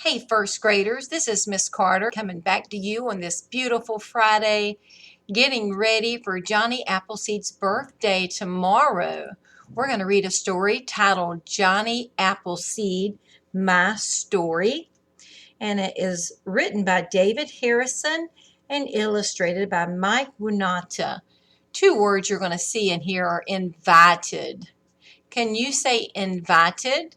Hey, first graders, this is Miss Carter coming back to you on this beautiful Friday, getting ready for Johnny Appleseed's birthday tomorrow. We're going to read a story titled Johnny Appleseed, My Story, and it is written by David Harrison and illustrated by Mike Winata. Two words you're going to see in here are invited. Can you say invited?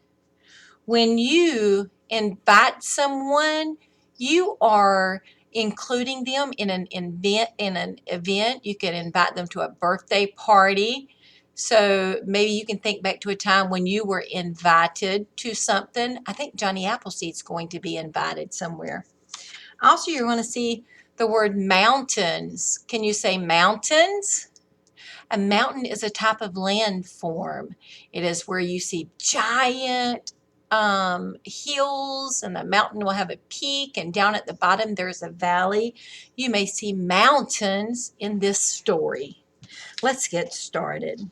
When you invite someone, you are including them in an event. You can invite them to a birthday party. So maybe you can think back to a time when you were invited to something. I think Johnny Appleseed's going to be invited somewhere. Also, you're going to see the word mountains. Can you say mountains? A mountain is a type of landform. It is where you see giant hills, and the mountain will have a peak, and down at the bottom there's a valley. You may see mountains in this story. Let's get started.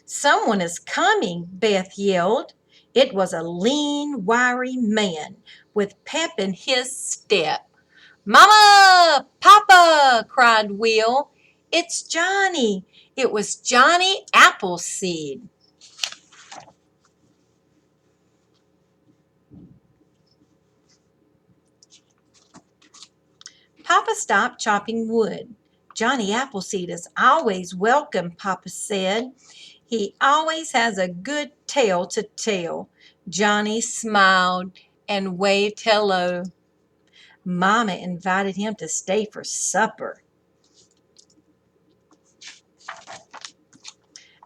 Someone is coming, Beth yelled. It was a lean, wiry man with pep in his step. Mama! Papa! Cried Will. It's Johnny. It was Johnny Appleseed. Papa stopped chopping wood. Johnny Appleseed is always welcome, Papa said. He always has a good tale to tell. Johnny smiled and waved hello. Mama invited him to stay for supper.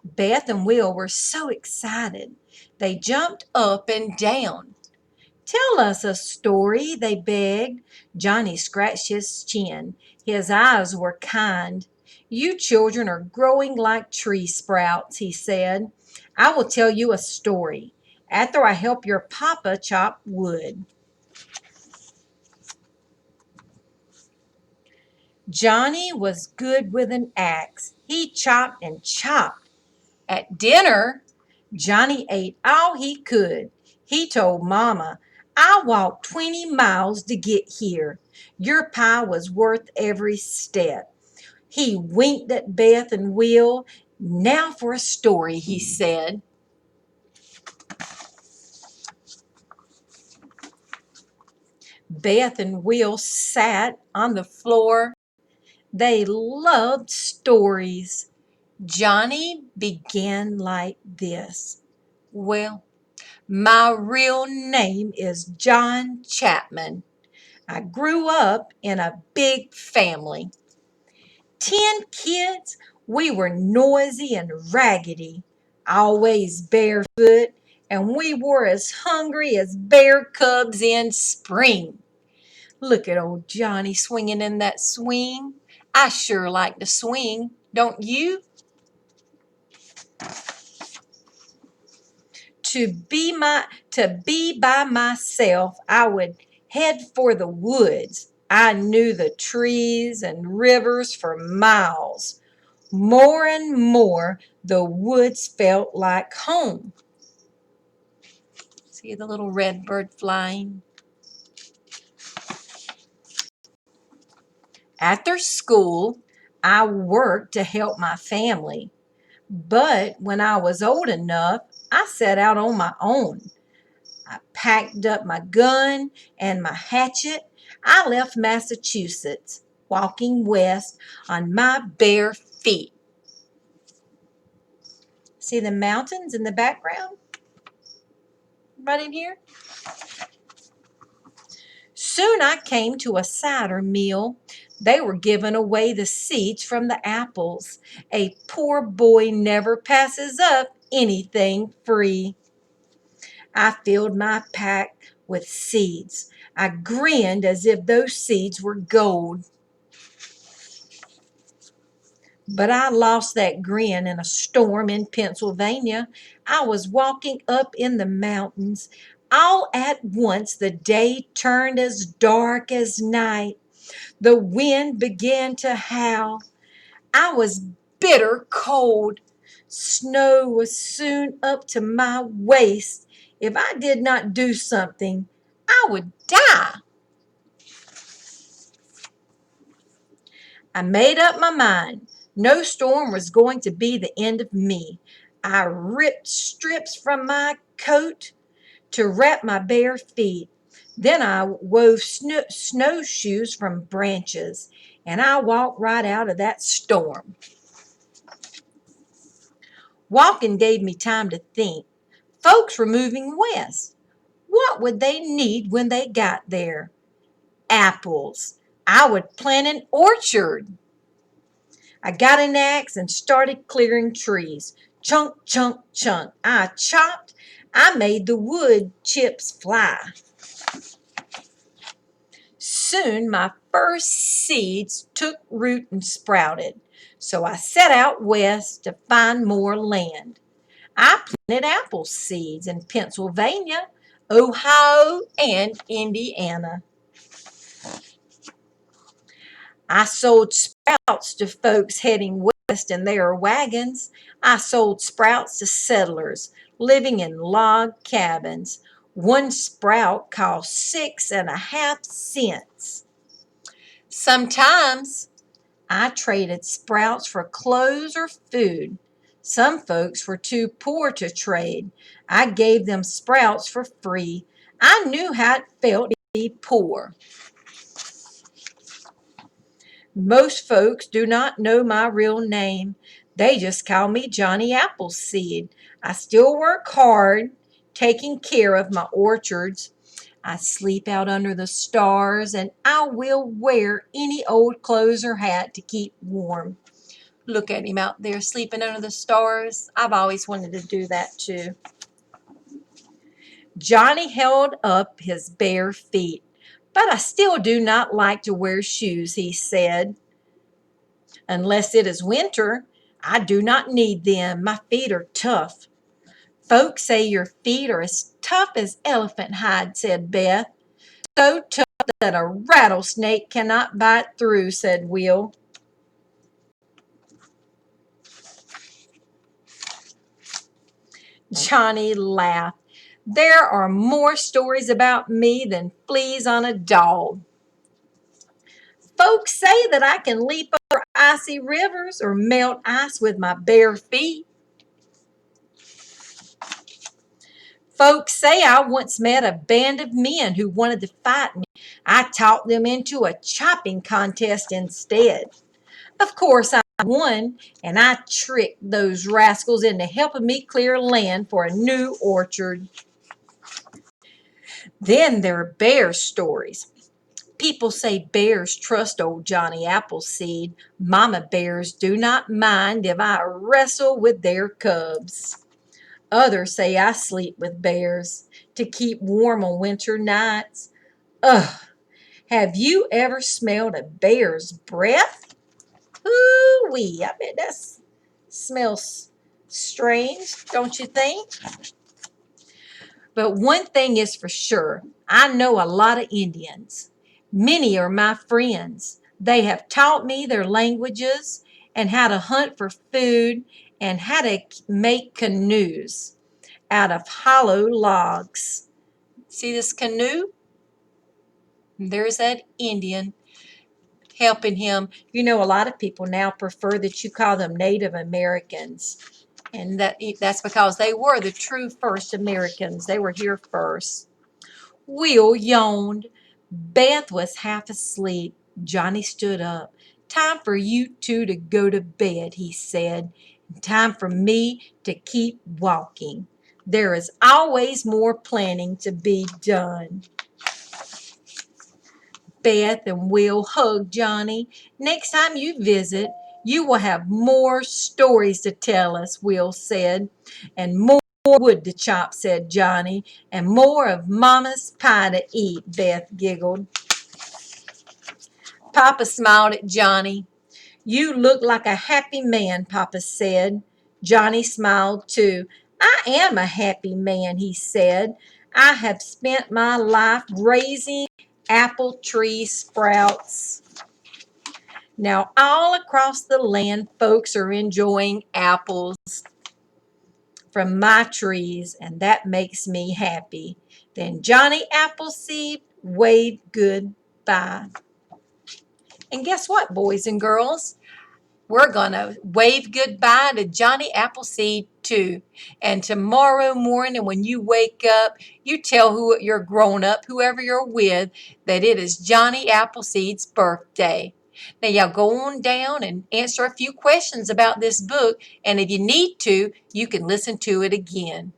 Beth and Will were so excited. They jumped up and down. Tell us a story, they begged. Johnny scratched his chin. His eyes were kind. You children are growing like tree sprouts, he said. I will tell you a story after I help your papa chop wood. Johnny was good with an axe. He chopped and chopped. At dinner, Johnny ate all he could. He told Mama, I walked 20 miles to get here. Your pie was worth every step. He winked at Beth and Will. Now for a story, he said. Beth and Will sat on the floor. They loved stories. Johnny began like this. Well, my real name is John Chapman. I grew up in a big family. 10 kids. We were noisy and raggedy, always barefoot, and we were as hungry as bear cubs in spring. Look at old Johnny swinging in that swing. I sure like to swing, don't you? To be by myself, I would head for the woods. I knew the trees and rivers for miles. More and more, the woods felt like home. See the little red bird flying? After school, I worked to help my family. But when I was old enough, I set out on my own. I packed up my gun and my hatchet. I left Massachusetts, walking west on my bare feet. See the mountains in the background? Right in here? Soon I came to a cider mill. They were giving away the seeds from the apples. A poor boy never passes up anything free. I filled my pack with seeds. I grinned as if those seeds were gold. But I lost that grin in a storm in Pennsylvania. I was walking up in the mountains. All at once the day turned as dark as night. The wind began to howl. I was bitter cold. Snow was soon up to my waist. If I did not do something, I would die. I made up my mind. No storm was going to be the end of me. I ripped strips from my coat to wrap my bare feet. Then I wove snowshoes from branches, and I walked right out of that storm. Walking gave me time to think. Folks were moving west. What would they need when they got there? Apples. I would plant an orchard. I got an axe and started clearing trees. Chunk, chunk, chunk. I chopped. I made the wood chips fly. Soon my first seeds took root and sprouted. So I set out west to find more land. I planted apple seeds in Pennsylvania, Ohio, and Indiana. I sold sprouts to folks heading west in their wagons. I sold sprouts to settlers living in log cabins. One sprout cost 6.5 cents. Sometimes I traded sprouts for clothes or food. Some folks were too poor to trade. I gave them sprouts for free. I knew how it felt to be poor. Most folks do not know my real name. They just call me Johnny Appleseed. I still work hard taking care of my orchards. I sleep out under the stars, and I will wear any old clothes or hat to keep warm. Look at him out there sleeping under the stars. I've always wanted to do that too. Johnny held up his bare feet. But I still do not like to wear shoes, he said. Unless it is winter, I do not need them. My feet are tough. Folks say your feet are as tough as elephant hide, said Beth. So tough that a rattlesnake cannot bite through, said Will. Johnny laughed. There are more stories about me than fleas on a dog. Folks say that I can leap over icy rivers or melt ice with my bare feet. Folks say I once met a band of men who wanted to fight me. I talked them into a chopping contest instead. Of course, I won, and I tricked those rascals into helping me clear land for a new orchard. Then there are bear stories. People say bears trust old Johnny Appleseed. Mama bears do not mind if I wrestle with their cubs. Others say I sleep with bears to keep warm on winter nights. Ugh, have you ever smelled a bear's breath? Ooh-wee, I bet that smells strange, don't you think? But one thing is for sure, I know a lot of Indians. Many are my friends. They have taught me their languages and how to hunt for food and how to make canoes out of hollow logs. See this canoe? There's that Indian helping him. You know, a lot of people now prefer that you call them Native Americans. And that's because they were the true first Americans. They were here first. Will yawned. Beth was half asleep. Johnny stood up. Time for you two to go to bed, he said. Time for me to keep walking. There is always more planning to be done. Beth and Will hugged Johnny. Next time you visit, you will have more stories to tell us, Will said. And more wood to chop, said Johnny. And more of Mama's pie to eat, Beth giggled. Papa smiled at Johnny. You look like a happy man, Papa said. Johnny smiled too. I am a happy man, he said. I have spent my life raising apple tree sprouts. Now, all across the land, folks are enjoying apples from my trees, and that makes me happy. Then Johnny Appleseed waved goodbye. And guess what, boys and girls? We're going to wave goodbye to Johnny Appleseed too. And tomorrow morning when you wake up, you tell who you're grown up, whoever you're with, that it is Johnny Appleseed's birthday. Now y'all go on down and answer a few questions about this book. And if you need to, you can listen to it again.